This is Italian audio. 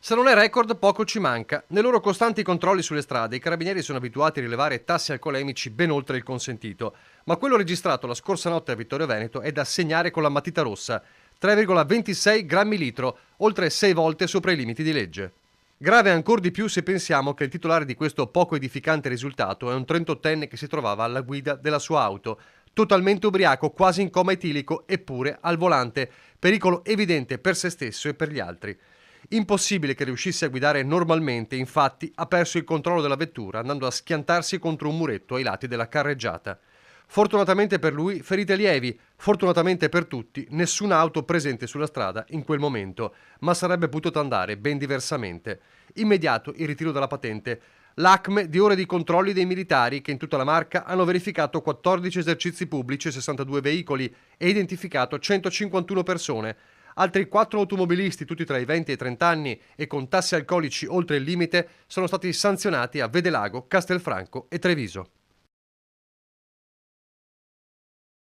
Se non è record, poco ci manca. Nei loro costanti controlli sulle strade, i carabinieri sono abituati a rilevare tassi alcolemici ben oltre il consentito, ma quello registrato la scorsa notte a Vittorio Veneto è da segnare con la matita rossa: 3,26 grammi litro, oltre 6 volte sopra i limiti di legge. Grave ancor di più se pensiamo che il titolare di questo poco edificante risultato è un 38enne che si trovava alla guida della sua auto, totalmente ubriaco, quasi in coma etilico, eppure al volante, pericolo evidente per se stesso e per gli altri. Impossibile che riuscisse a guidare normalmente, infatti ha perso il controllo della vettura andando a schiantarsi contro un muretto ai lati della carreggiata. Fortunatamente per lui ferite lievi, fortunatamente per tutti nessuna auto presente sulla strada in quel momento, ma sarebbe potuto andare ben diversamente. Immediato il ritiro della patente. L'acme di ore di controlli dei militari che in tutta la Marca hanno verificato 14 esercizi pubblici e 62 veicoli e identificato 151 persone. Altri 4 automobilisti, tutti tra i 20 e i 30 anni e con tassi alcolici oltre il limite, sono stati sanzionati a Vedelago, Castelfranco e Treviso.